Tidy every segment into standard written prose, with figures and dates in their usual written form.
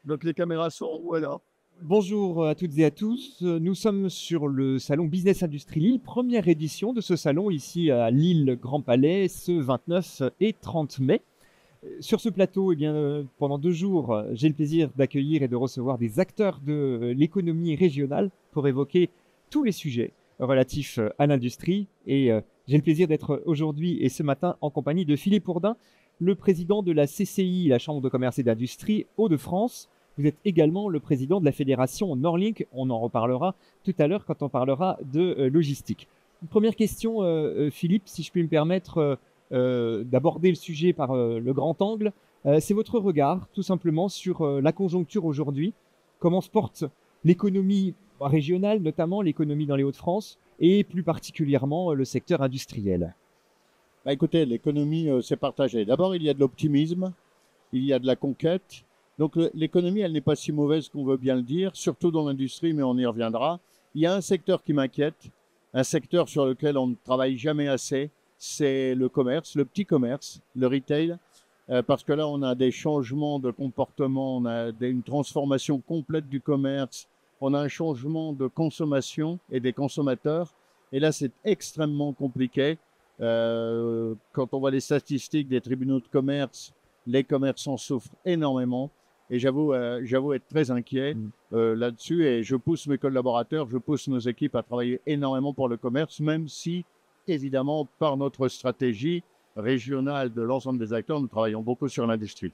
Donc les caméras sont voilà. Bonjour à toutes et à tous. Nous sommes sur le salon Business Industrie Lille, première édition de ce salon ici à Lille Grand Palais, ce 29 et 30 mai. Sur ce plateau, pendant 2 jours, j'ai le plaisir d'accueillir et de recevoir des acteurs de l'économie régionale pour évoquer tous les sujets relatifs à l'industrie. J'ai le plaisir d'être aujourd'hui et ce matin en compagnie de Philippe Bourdin, le président de la CCI, la Chambre de commerce et d'industrie Hauts-de-France. Vous êtes également le président de la fédération Norlink. On en reparlera tout à l'heure quand on parlera de logistique. Une première question, Philippe, si je puis me permettre d'aborder le sujet par le grand angle. C'est votre regard, tout simplement, sur la conjoncture aujourd'hui. Comment se porte l'économie régionale, notamment l'économie dans les Hauts-de-France, et plus particulièrement le secteur industriel? Bah, écoutez, l'économie, c'est partagé. D'abord, il y a de l'optimisme, il y a de la conquête. Donc l'économie, elle n'est pas si mauvaise qu'on veut bien le dire, surtout dans l'industrie, mais on y reviendra. Il y a un secteur qui m'inquiète, un secteur sur lequel on ne travaille jamais assez, c'est le commerce, le petit commerce, le retail, parce que là, on a des changements de comportement, on a une transformation complète du commerce, on a un changement de consommation et des consommateurs. Et là, c'est extrêmement compliqué. Quand on voit les statistiques des tribunaux de commerce, les commerçants souffrent énormément. Et j'avoue être très inquiet là-dessus. Et je pousse mes collaborateurs, je pousse nos équipes à travailler énormément pour le commerce, même si, évidemment, par notre stratégie régionale de l'ensemble des acteurs, nous travaillons beaucoup sur l'industrie.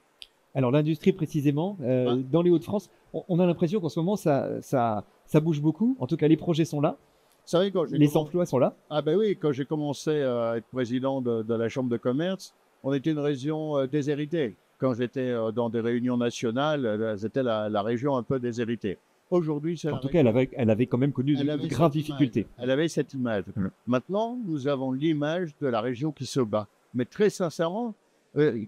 Alors l'industrie précisément, Ah, dans les Hauts-de-France, on a l'impression qu'en ce moment, ça bouge beaucoup. En tout cas, les projets sont là, c'est vrai, quand j'ai les commencé. emplois sont là. Ah ben oui, quand j'ai commencé à être président de la Chambre de commerce, on était une région déshéritée. Quand j'étais dans des réunions nationales, c'était la région un peu déshéritée. Aujourd'hui, c'est En la tout cas, région. elle avait quand même connu Elle de avait graves cette image. difficultés. Elle avait cette image. Maintenant, nous avons l'image de la région qui se bat. Mais très sincèrement,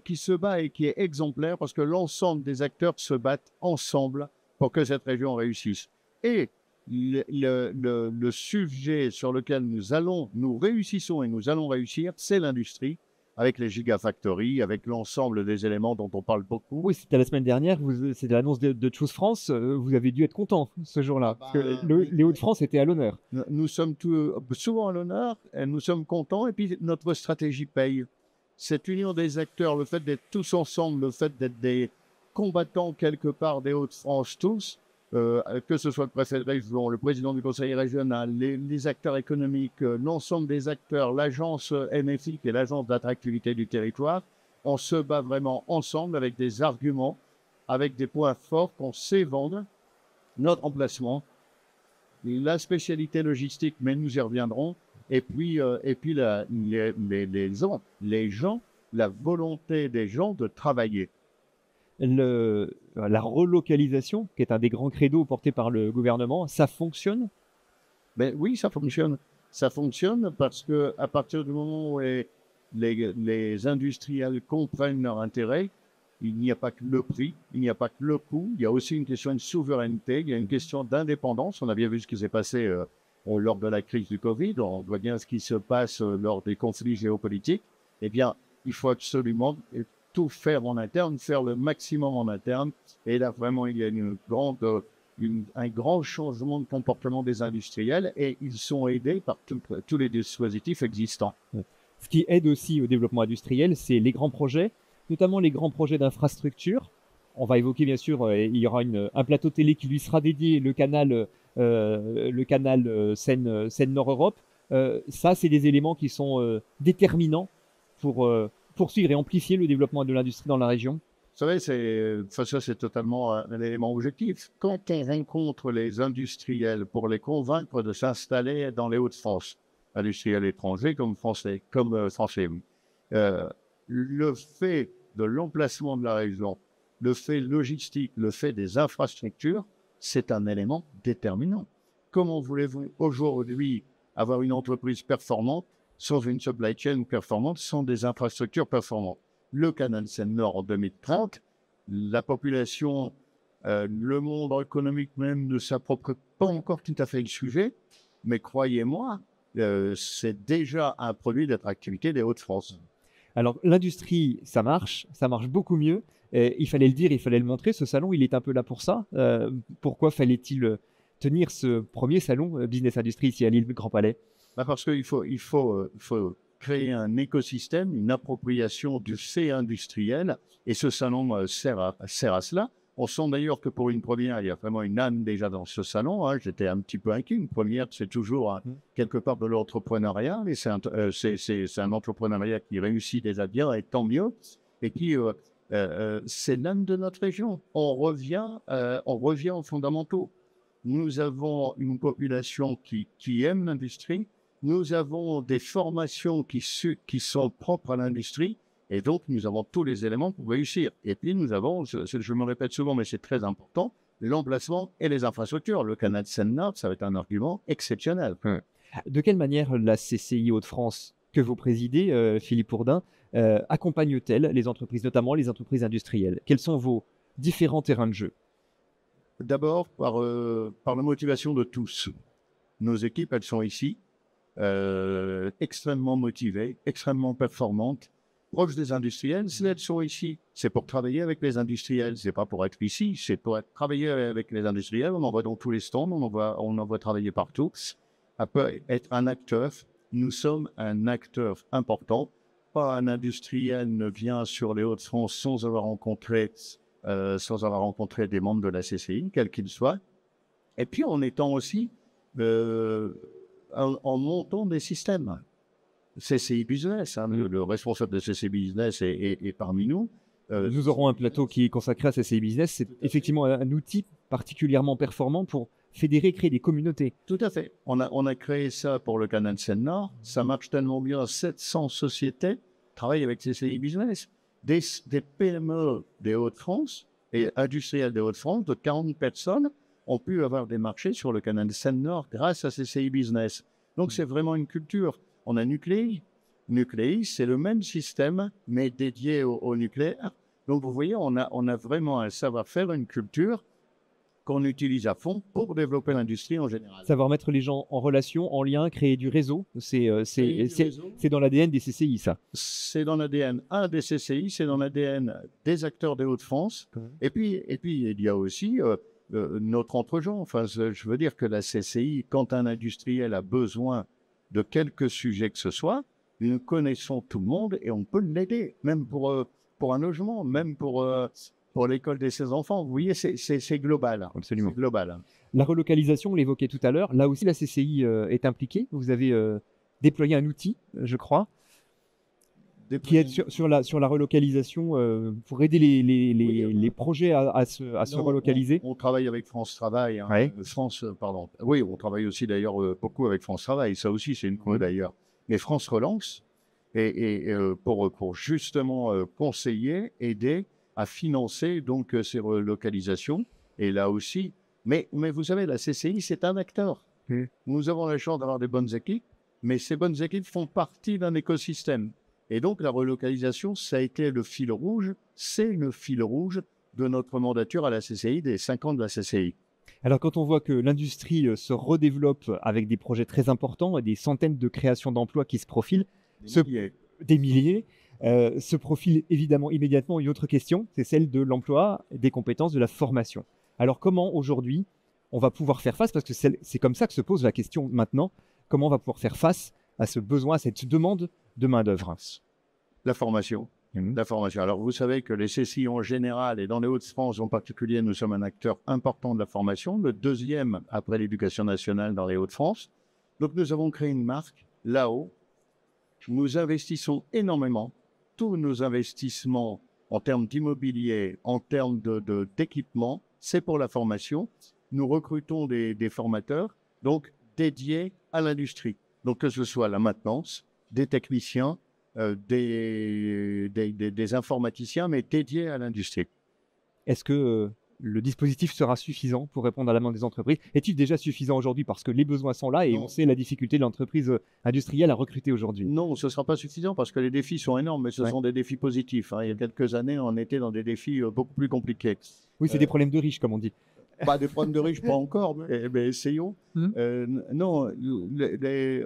qui se bat et qui est exemplaire parce que l'ensemble des acteurs se battent ensemble pour que cette région réussisse. Et le sujet sur lequel nous réussissons et nous allons réussir, c'est l'industrie, avec les gigafactories, avec l'ensemble des éléments dont on parle beaucoup. Oui, c'était la semaine dernière, c'était l'annonce de Choose France. Vous avez dû être content ce Ah jour-là, parce que ben, oui, les Hauts-de-France étaient à l'honneur. nous sommes souvent à l'honneur, et nous sommes contents, et puis notre stratégie paye. Cette union des acteurs, le fait d'être tous ensemble, le fait d'être des combattants quelque part des Hauts-de-France tous, que ce soit le préfet de région, le président du conseil régional, les acteurs économiques, l'ensemble des acteurs, l'agence MFI, qui est l'agence d'attractivité du territoire, on se bat vraiment ensemble avec des arguments, avec des points forts qu'on sait vendre, notre emplacement, la spécialité logistique, mais nous y reviendrons. Et puis les gens, la volonté des gens de travailler. La relocalisation, qui est un des grands credos portés par le gouvernement, ça fonctionne. Mais oui, ça fonctionne. Ça fonctionne parce que à partir du moment où les industriels comprennent leur intérêt, il n'y a pas que le prix, il n'y a pas que le coût, il y a aussi une question de souveraineté, il y a une question d'indépendance. On a bien vu ce qui s'est passé lors de la crise du Covid, on voit bien ce qui se passe lors des conflits géopolitiques. Eh bien, il faut absolument tout faire en interne, faire le maximum en interne. Et là, vraiment, il y a un grand changement de comportement des industriels et ils sont aidés par tous les dispositifs existants. Ce qui aide aussi au développement industriel, c'est les grands projets, notamment les grands projets d'infrastructure. On va évoquer bien sûr, il y aura un plateau télé qui lui sera dédié, le canal Seine-Nord-Europe. Ça, c'est des éléments qui sont déterminants pour poursuivre et amplifier le développement de l'industrie dans la région. Vous savez, ça, c'est totalement un élément objectif. Quand on rencontre les industriels pour les convaincre de s'installer dans les Hauts-de-France, industriels étrangers comme français, euh, le fait de l'emplacement de la région, le fait logistique, le fait des infrastructures, c'est un élément déterminant. Comment voulez-vous aujourd'hui avoir une entreprise performante sans une supply chain performante, sans des infrastructures performantes? Le canal Seine-Nord en 2030, la population, le monde économique même ne s'approprie pas encore tout à fait le sujet, mais croyez-moi, c'est déjà un produit d'attractivité des Hauts-de-France. Alors l'industrie, ça marche beaucoup mieux. Et il fallait le dire, il fallait le montrer. Ce salon, il est un peu là pour ça. Pourquoi fallait-il tenir ce premier salon Business Industrie ici à Lille Grand Palais? Parce qu'il faut créer un écosystème, une appropriation du fait industriel, et ce salon sert à cela. On sent d'ailleurs que pour une première, il y a vraiment une âme déjà dans ce salon. J'étais un petit peu inquiet. Une première, c'est toujours quelque part de l'entrepreneuriat, et c'est un entrepreneuriat qui réussit déjà bien, et tant mieux, et qui c'est l'âme de notre région. On revient aux fondamentaux. Nous avons une population qui aime l'industrie. Nous avons des formations qui sont propres à l'industrie. Et donc, nous avons tous les éléments pour réussir. Et puis, nous avons, je me répète souvent, mais c'est très important, l'emplacement et les infrastructures. Le canal Seine-Nord, ça va être un argument exceptionnel. De quelle manière la CCI Hauts-de-France que vous présidez, Philippe Bourdin, accompagne-t-elle les entreprises, notamment les entreprises industrielles? Quels sont vos différents terrains de jeu? D'abord, par la motivation de tous. Nos équipes, elles sont ici, extrêmement motivées, extrêmement performantes, proches des industriels. Si elles sont ici, c'est pour travailler avec les industriels. C'est pas pour être ici, c'est pour travailler avec les industriels. On en voit dans tous les stands, on en voit travailler partout. Après, être un acteur, nous sommes un acteur important. Pas un industriel ne vient sur les Hauts-de-France sans avoir rencontré des membres de la CCI, quels qu'ils soient. Et puis en étant aussi, en montant des systèmes. CCI Business, le responsable de CCI Business est parmi nous. Nous aurons un plateau qui est consacré à CCI Business. C'est effectivement un outil particulièrement performant pour fédérer, créer des communautés. Tout à fait. On a créé ça pour le canal Seine-Nord. Ça marche tellement bien. 700 sociétés travaillent avec CCI Business. Des PME des Hauts-de-France et industriels des Hauts-de-France de 40 personnes ont pu avoir des marchés sur le canal Seine-Nord grâce à CCI Business. Donc c'est vraiment une culture. On a Nucléi. Nucléi, c'est le même système, mais dédié au nucléaire. Donc vous voyez, on a vraiment un savoir-faire, une culture qu'on utilise à fond pour développer l'industrie en général. Savoir mettre les gens en relation, en lien, créer du réseau, c'est dans l'ADN des CCI, ça. C'est dans l'ADN des CCI, c'est dans l'ADN des acteurs des Hauts-de-France. Et puis, il y a aussi notre entre-gens. Enfin, je veux dire que la CCI, quand un industriel a besoin de quelque sujet que ce soit, nous connaissons tout le monde et on peut l'aider, même pour un logement, même pour l'école de ses enfants. Vous voyez, c'est global. Absolument. C'est global. La relocalisation, on l'évoquait tout à l'heure. Là aussi, la CCI est impliquée. Vous avez déployé un outil, je crois, qui aide sur la relocalisation pour aider les projets à se relocaliser. On travaille avec France Travail. Ouais. Oui, on travaille aussi d'ailleurs beaucoup avec France Travail. Ça aussi, c'est une cause d'ailleurs. Mais France Relance, pour justement conseiller, aider à financer donc ces relocalisations. Et là aussi, mais vous savez, la CCI, c'est un acteur. Nous avons la chance d'avoir des bonnes équipes, mais ces bonnes équipes font partie d'un écosystème. Et donc, la relocalisation, ça a été le fil rouge, c'est le fil rouge de notre mandature à la CCI, des 5 ans de la CCI. Alors, quand on voit que l'industrie se redéveloppe avec des projets très importants et des centaines de créations d'emplois qui se profilent, des milliers, se profile évidemment immédiatement une autre question, c'est celle de l'emploi, des compétences, de la formation. Alors, comment aujourd'hui on va pouvoir faire face, parce que c'est comme ça que se pose la question maintenant, comment on va pouvoir faire face à ce besoin, à cette demande de main-d'œuvre? La formation. La formation. Alors, vous savez que les CCI en général et dans les Hauts-de-France en particulier, nous sommes un acteur important de la formation, le deuxième après l'éducation nationale dans les Hauts-de-France. Donc, nous avons créé une marque là-haut. Nous investissons énormément. Tous nos investissements en termes d'immobilier, en termes d'équipement, c'est pour la formation. Nous recrutons des formateurs, donc dédiés à l'industrie. Donc, que ce soit la maintenance, des techniciens, des informaticiens, mais dédiés à l'industrie. Est-ce que le dispositif sera suffisant pour répondre à la demande des entreprises? Est-il déjà suffisant aujourd'hui parce que les besoins sont là et on sait la difficulté de l'entreprise industrielle à recruter aujourd'hui? Non, ce ne sera pas suffisant parce que les défis sont énormes, mais ce sont des défis positifs. Il y a quelques années, on était dans des défis beaucoup plus compliqués. Oui, c'est des problèmes de riches, comme on dit. Pas des problèmes de riches, pas encore, mais essayons. Non,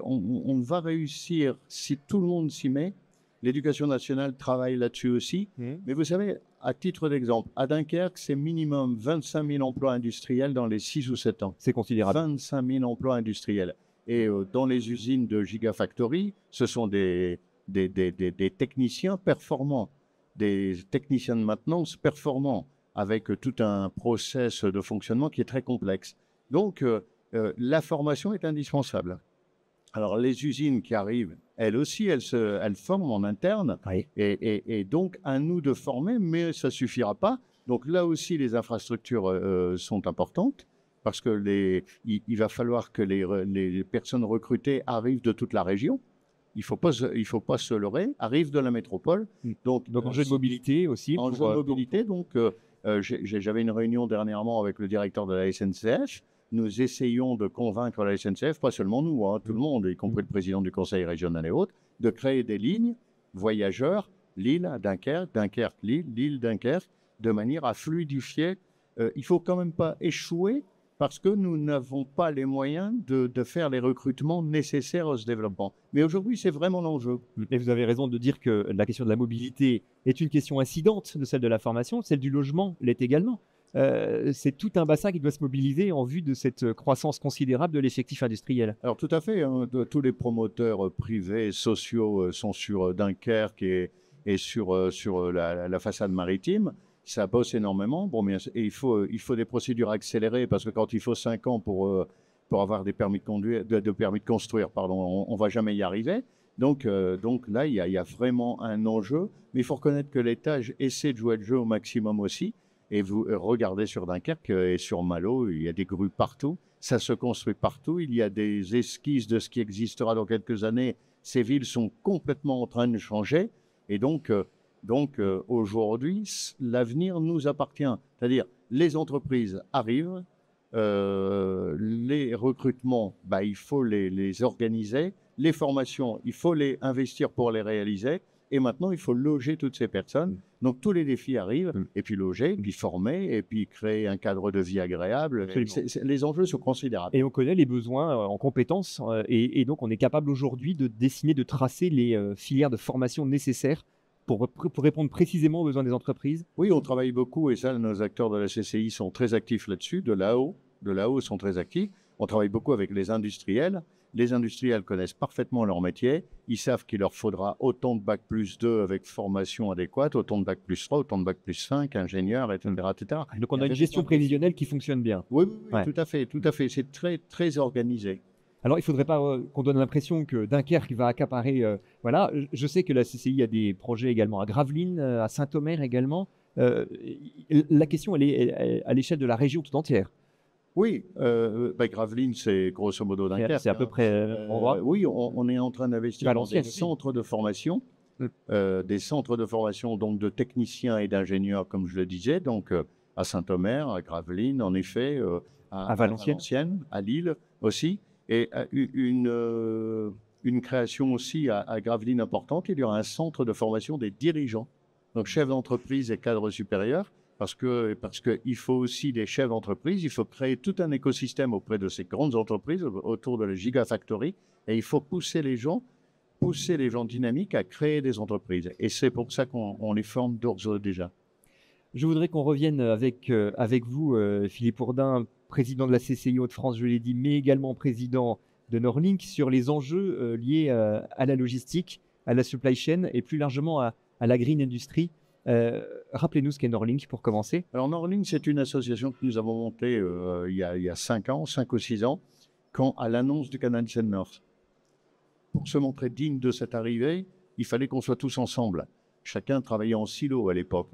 on va réussir si tout le monde s'y met. L'éducation nationale travaille là-dessus aussi. Mais vous savez, à titre d'exemple, à Dunkerque, c'est minimum 25 000 emplois industriels dans les 6 ou 7 ans. C'est considérable. 25 000 emplois industriels. Et dans les usines de Gigafactory, ce sont des techniciens performants, des techniciens de maintenance performants, avec tout un process de fonctionnement qui est très complexe. Donc, la formation est indispensable. Alors, les usines qui arrivent, elles aussi, elles forment en interne. Oui. Et donc, à nous de former, mais ça ne suffira pas. Donc, là aussi, les infrastructures sont importantes parce que il va falloir que les personnes recrutées arrivent de toute la région. Il faut pas se leurrer, arrivent de la métropole. Donc enjeu de mobilité aussi. Enjeu de mobilité. Donc, j'avais une réunion dernièrement avec le directeur de la SNCF. Nous essayons de convaincre la SNCF, pas seulement nous, hein, tout le monde, y compris le président du conseil régional et autres, de créer des lignes voyageurs, Lille, Dunkerque, Dunkerque, Lille, Lille, Dunkerque, de manière à fluidifier. Il ne faut quand même pas échouer parce que nous n'avons pas les moyens de faire les recrutements nécessaires à ce développement. Mais aujourd'hui, c'est vraiment l'enjeu. Et vous avez raison de dire que la question de la mobilité est une question incidente de celle de la formation, celle du logement l'est également. C'est tout un bassin qui doit se mobiliser en vue de cette croissance considérable de l'effectif industriel. Alors tout à fait, hein, tous les promoteurs privés, sociaux sont sur Dunkerque et sur la façade maritime. Ça bosse énormément. Bon, mais il faut des procédures accélérées parce que quand il faut 5 ans pour avoir des permis de conduire, de permis de construire, pardon, on va jamais y arriver. Donc là, il y a vraiment un enjeu. Mais il faut reconnaître que l'État essaie de jouer le jeu au maximum aussi. Et vous regardez sur Dunkerque et sur Malo, il y a des grues partout. Ça se construit partout. Il y a des esquisses de ce qui existera dans quelques années. Ces villes sont complètement en train de changer. Et donc aujourd'hui, l'avenir nous appartient. C'est-à-dire, les entreprises arrivent, les recrutements, il faut les organiser. Les formations, il faut les investir pour les réaliser. Et maintenant, il faut loger toutes ces personnes. Donc, tous les défis arrivent, et puis loger, puis former, et puis créer un cadre de vie agréable. Les enjeux sont considérables. Et on connaît les besoins en compétences, et donc on est capable aujourd'hui de dessiner, de tracer les filières de formation nécessaires pour répondre précisément aux besoins des entreprises. Oui, on travaille beaucoup, et ça, nos acteurs de la CCI sont très actifs là-dessus, de là-haut sont très actifs. On travaille beaucoup avec les industriels. Les industriels connaissent parfaitement leur métier. Ils savent qu'il leur faudra autant de bac plus 2 avec formation adéquate, autant de bac plus 3, autant de bac plus 5, ingénieurs, etc. Donc on a une gestion prévisionnelle qui fonctionne bien. Oui, ouais. Tout à fait. C'est très, très organisé. Alors, il ne faudrait pas qu'on donne l'impression que Dunkerque va accaparer. Voilà, je sais que la CCI a des projets également à Gravelines, à Saint-Omer également. La question, elle est à l'échelle de la région tout entière. Oui, Gravelines, c'est grosso modo Dunkerque. C'est à peu près endroit. Oui, on est en train d'investir dans des centres de formation, donc de techniciens et d'ingénieurs, comme je le disais, donc à Saint-Omer, à Gravelines, en effet, à Valenciennes, à Lille aussi, et une création aussi à Gravelines importante. Il y aura un centre de formation des dirigeants, donc chefs d'entreprise et cadres supérieurs. Parce qu'il faut aussi des chefs d'entreprise, il faut créer tout un écosystème auprès de ces grandes entreprises, autour de la Gigafactory, et il faut pousser les gens dynamiques à créer des entreprises. Et c'est pour ça qu'on les forme d'ores et déjà. Je voudrais qu'on revienne avec vous, Philippe Hourdin, président de la CCI Hauts-de-France, je l'ai dit, mais également président de Norlink, sur les enjeux liés à la logistique, à la supply chain et plus largement à la green industry. Rappelez-nous ce qu'est Norlink pour commencer. Alors Norlink, c'est une association que nous avons montée il y a 5 ou 6 ans, à l'annonce du canal Seine-Nord. Pour se montrer digne de cette arrivée, il fallait qu'on soit tous ensemble. Chacun travaillait en silo à l'époque.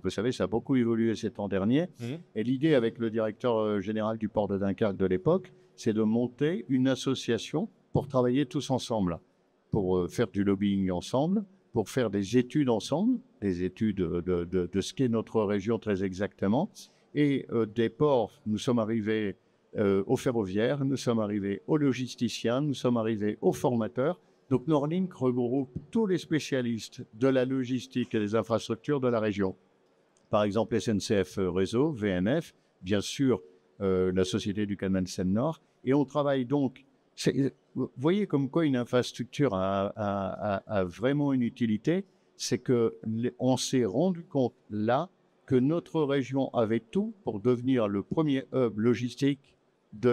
Vous savez, ça a beaucoup évolué ces temps derniers. Et l'idée avec le directeur général du port de Dunkerque de l'époque, c'est de monter une association pour travailler tous ensemble, pour faire du lobbying ensemble, pour faire des études ensemble, des études de ce qu'est notre région très exactement. Et des ports, nous sommes arrivés aux ferroviaires, nous sommes arrivés aux logisticiens, nous sommes arrivés aux formateurs. Donc Norlink regroupe tous les spécialistes de la logistique et des infrastructures de la région. Par exemple, SNCF Réseau, VNF, bien sûr la Société du Canal Seine-Nord. Et on travaille donc... Vous voyez comme quoi une infrastructure a vraiment une utilité. c'est qu'on s'est rendu compte là que notre région avait tout pour devenir le premier hub logistique de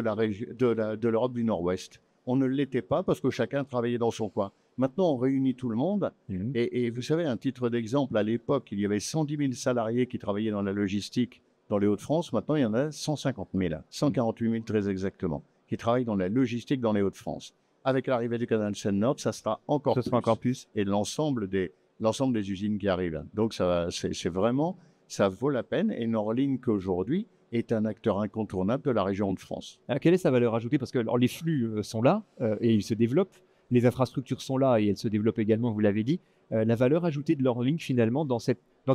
l'Europe du Nord-Ouest. On ne l'était pas parce que chacun travaillait dans son coin. Maintenant, on réunit tout le monde. Et vous savez, un titre d'exemple, à l'époque, il y avait 110 000 salariés qui travaillaient dans la logistique dans les Hauts-de-France. Maintenant, il y en a 150 000, 148 000 très exactement, qui travaillent dans la logistique dans les Hauts-de-France. Avec l'arrivée du canal Seine-Nord, ça sera encore plus. Et l'ensemble des usines qui arrivent. Donc, c'est vraiment, ça vaut la peine. Et Norlink, aujourd'hui, est un acteur incontournable de la région de France. Alors, quelle est sa valeur ajoutée? Parce que alors, les flux sont là et ils se développent. Les infrastructures sont là et elles se développent également, vous l'avez dit. La valeur ajoutée de Norlink, finalement, dans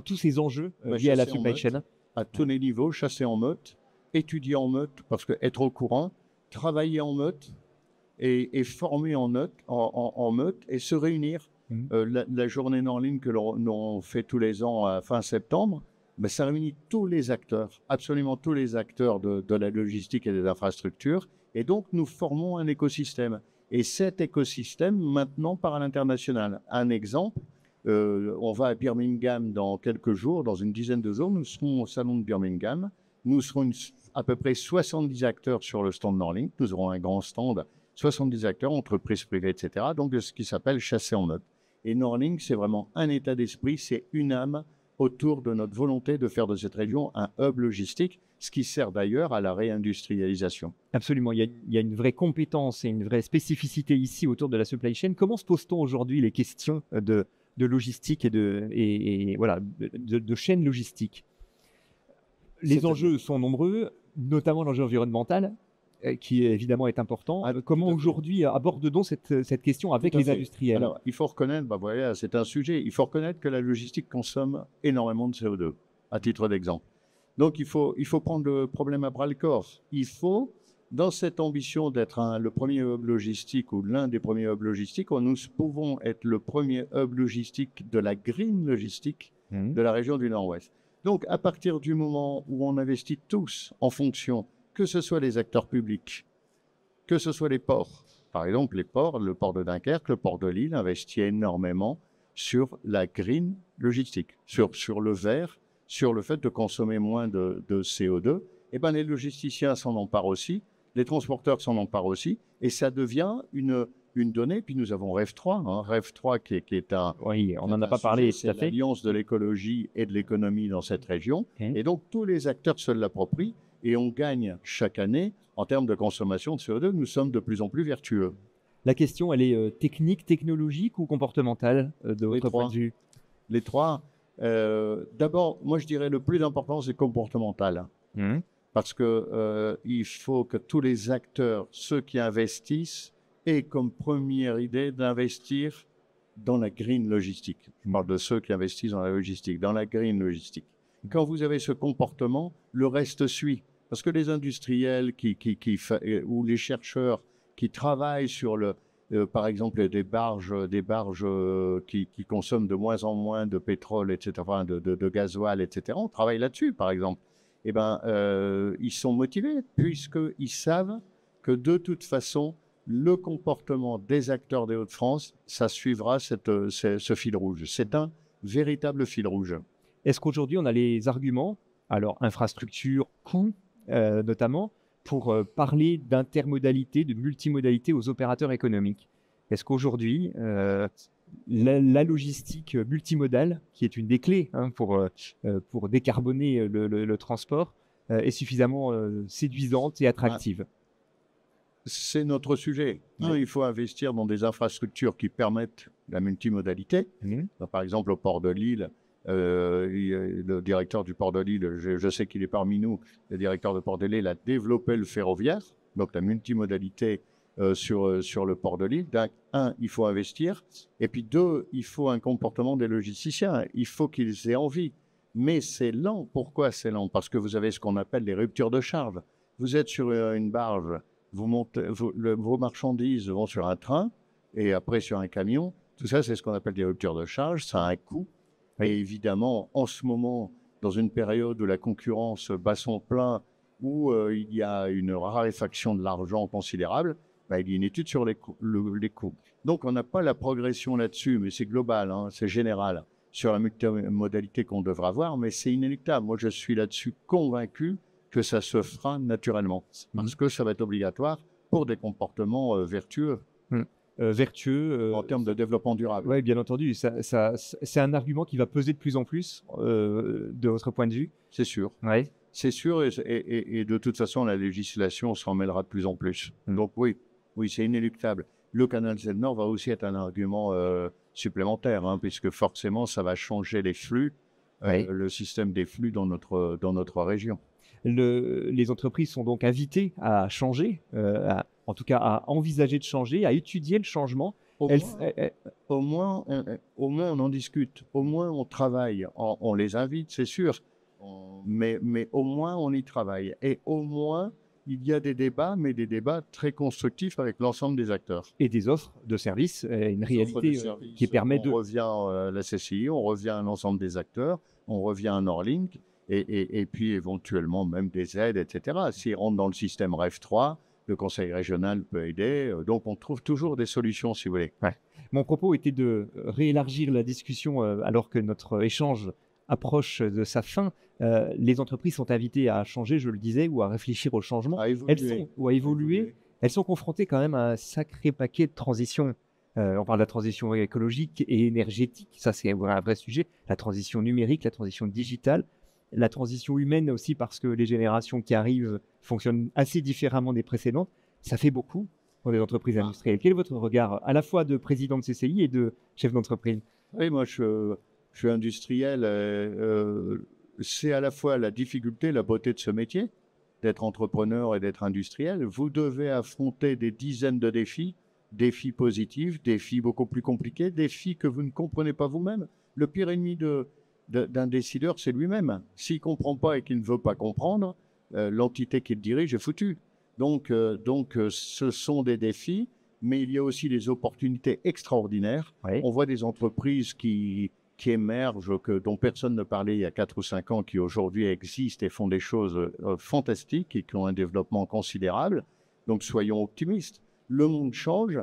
tous ces enjeux liés à la supply chain? À tous les niveaux, chasser en meute, étudier en meute, parce que être au courant, travailler en meute et former en meute et se réunir. La journée Norlink que l'on fait tous les ans à fin septembre, ça réunit tous les acteurs, absolument tous les acteurs de la logistique et des infrastructures. Et donc, nous formons un écosystème. Et cet écosystème, maintenant, part à l'international. Un exemple, on va à Birmingham dans quelques jours, dans une dizaine de jours. Nous serons au salon de Birmingham. Nous serons à peu près 70 acteurs sur le stand Norlink. Nous aurons un grand stand, 70 acteurs, entreprises privées, etc. Donc, de ce qui s'appelle chasser en meute. Et Norlink, c'est vraiment un état d'esprit, c'est une âme autour de notre volonté de faire de cette région un hub logistique, ce qui sert d'ailleurs à la réindustrialisation. Absolument, il y a une vraie compétence et une vraie spécificité ici autour de la supply chain. Comment se pose-t-on aujourd'hui les questions de logistique et voilà, de chaîne logistique? Les enjeux sont nombreux, notamment l'enjeu environnemental, qui évidemment est important. Comment aujourd'hui aborde-t-on cette question avec les industriels? Alors, il faut reconnaître, voilà, c'est un sujet, il faut reconnaître que la logistique consomme énormément de CO2, à titre d'exemple. Donc, il faut prendre le problème à bras-le-corps. Il faut, dans cette ambition d'être le premier hub logistique ou l'un des premiers hubs logistiques, nous pouvons être le premier hub logistique de la green logistique de la région du Nord-Ouest. Donc, à partir du moment où on investit tous en fonction, que ce soit les acteurs publics, que ce soit les ports. Par exemple, les ports, le port de Dunkerque, le port de Lille investit énormément sur la green logistique, sur le vert, sur le fait de consommer moins de CO2. Eh bien, les logisticiens s'en emparent aussi, les transporteurs s'en emparent aussi, et ça devient une donnée. Puis nous avons REV 3, REV 3 qui est un... Oui, on n'en a pas parlé, c'est l'alliance de l'écologie et de l'économie dans cette région. Et donc, tous les acteurs se l'approprient. Et on gagne chaque année en termes de consommation de CO2. Nous sommes de plus en plus vertueux. La question, elle est technique, technologique ou comportementale de votre point de vue? Les trois. D'abord, moi je dirais le plus important, c'est comportemental. Parce que il faut que tous les acteurs, ceux qui investissent, aient comme première idée d'investir dans la green logistique. Je parle de ceux qui investissent dans la logistique, dans la green logistique. Quand vous avez ce comportement, le reste suit. Parce que les industriels ou les chercheurs qui travaillent sur par exemple des barges qui consomment de moins en moins de pétrole, etc., enfin de gasoil, etc., on travaille là-dessus, par exemple. Eh bien, ils sont motivés puisqu'ils savent que de toute façon, le comportement des acteurs des Hauts-de-France, ça suivra ce fil rouge. C'est un véritable fil rouge. Est-ce qu'aujourd'hui, on a les arguments, alors infrastructure, coût notamment, pour parler d'intermodalité, de multimodalité aux opérateurs économiques? Est-ce qu'aujourd'hui, la logistique multimodale, qui est une des clés pour décarboner le transport, est suffisamment séduisante et attractive? C'est notre sujet. Il faut investir dans des infrastructures qui permettent la multimodalité. Par exemple, au port de Lille, le directeur du port de Lille, je sais qu'il est parmi nous, le directeur du port de Lille a développé le ferroviaire, donc la multimodalité sur le port de Lille. Donc, il faut investir. Et puis, deux, il faut un comportement des logisticiens. Il faut qu'ils aient envie. Mais c'est lent. Pourquoi c'est lent? Parce que vous avez ce qu'on appelle les ruptures de charge. Vous êtes sur une barge, vos marchandises vont sur un train et après sur un camion. Tout ça, c'est ce qu'on appelle des ruptures de charge. Ça a un coût. Et évidemment, en ce moment, dans une période où la concurrence bat son plein, où il y a une raréfaction de l'argent considérable, il y a une étude sur les coûts. Donc, on n'a pas la progression là-dessus, mais c'est global, c'est général. sur la multimodalité qu'on devra avoir, mais c'est inéluctable. Moi, je suis là-dessus convaincu que ça se fera naturellement, parce que ça va être obligatoire pour des comportements vertueux. Vertueux. En termes de développement durable. Oui, bien entendu. C'est un argument qui va peser de plus en plus de votre point de vue. C'est sûr. Ouais. C'est sûr, et de toute façon, la législation s'en mêlera de plus en plus. Donc oui, c'est inéluctable. Le canal Seine-Nord va aussi être un argument supplémentaire, puisque forcément, ça va changer les flux, le système des flux dans notre région. Les entreprises sont donc invitées à changer, en tout cas à envisager de changer, à étudier le changement. Au moins, on en discute, au moins on travaille, on les invite, c'est sûr, mais au moins on y travaille. Et au moins, il y a des débats, mais des débats très constructifs avec l'ensemble des acteurs. Et des offres de services, une réalité qui permet de... On revient à la CCI, on revient à l'ensemble des acteurs, on revient à Norlink, et puis éventuellement même des aides, etc. S'ils rentrent dans le système REF 3, le conseil régional peut aider. Donc on trouve toujours des solutions, si vous voulez. Ouais. Mon propos était de réélargir la discussion alors que notre échange approche de sa fin. Les entreprises sont invitées à changer, je le disais, ou à réfléchir au changement. À évoluer. Elles sont confrontées quand même à un sacré paquet de transitions. On parle de la transition écologique et énergétique, ça c'est un vrai sujet. La transition numérique, la transition digitale, la transition humaine aussi, parce que les générations qui arrivent fonctionnent assez différemment des précédentes. Ça fait beaucoup pour les entreprises industrielles. Quel est votre regard à la fois de président de CCI et de chef d'entreprise? Oui, moi je suis industriel. C'est à la fois la difficulté, la beauté de ce métier, d'être entrepreneur et d'être industriel. Vous devez affronter des dizaines de défis positifs, défis beaucoup plus compliqués, défis que vous ne comprenez pas vous-même. Le pire ennemi d'un décideur, c'est lui-même. S'il ne comprend pas et qu'il ne veut pas comprendre, l'entité qui le dirige est foutue. Donc, ce sont des défis, mais il y a aussi des opportunités extraordinaires. Oui. On voit des entreprises qui émergent, dont personne ne parlait il y a 4 ou 5 ans, qui aujourd'hui existent et font des choses fantastiques et qui ont un développement considérable. Donc, soyons optimistes. Le monde change,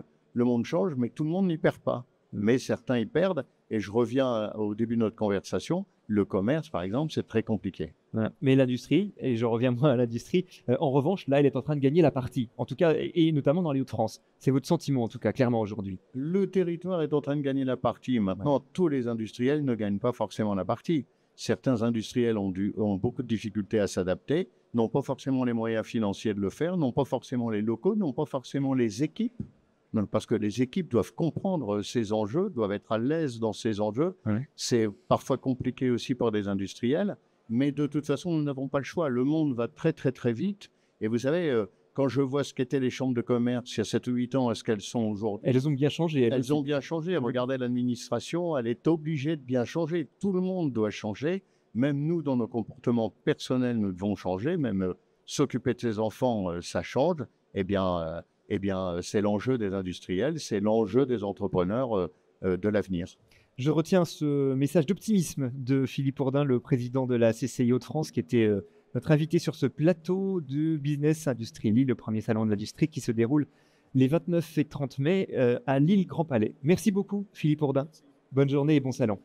mais tout le monde n'y perd pas. Mais certains y perdent. Et je reviens au début de notre conversation, le commerce, par exemple, c'est très compliqué. Voilà. Mais l'industrie, et je reviens moi à l'industrie, en revanche, là, elle est en train de gagner la partie, en tout cas, et notamment dans les Hauts-de-France. C'est votre sentiment, en tout cas, clairement aujourd'hui. Le territoire est en train de gagner la partie. Maintenant, tous les industriels ne gagnent pas forcément la partie. Certains industriels ont beaucoup de difficultés à s'adapter, n'ont pas forcément les moyens financiers de le faire, n'ont pas forcément les locaux, n'ont pas forcément les équipes. Parce que les équipes doivent comprendre ces enjeux, doivent être à l'aise dans ces enjeux. Oui. C'est parfois compliqué aussi pour des industriels, mais de toute façon, nous n'avons pas le choix. Le monde va très, très, très vite. Et vous savez, quand je vois ce qu'étaient les chambres de commerce il y a 7 ou 8 ans, est-ce qu'elles sont aujourd'hui? Elles ont bien changé. Elles ont bien changé. Regardez l'administration, elle est obligée de bien changer. Tout le monde doit changer. Même nous, dans nos comportements personnels, nous devons changer. Même s'occuper de ses enfants, ça change. Eh bien, c'est l'enjeu des industriels, c'est l'enjeu des entrepreneurs de l'avenir. Je retiens ce message d'optimisme de Philippe Ourdin, le président de la CCI Hauts-de-France, qui était notre invité sur ce plateau de Business Industrie Lille, le premier salon de l'industrie qui se déroule les 29 et 30 mai à Lille Grand Palais. Merci beaucoup, Philippe Ourdin. Bonne journée et bon salon.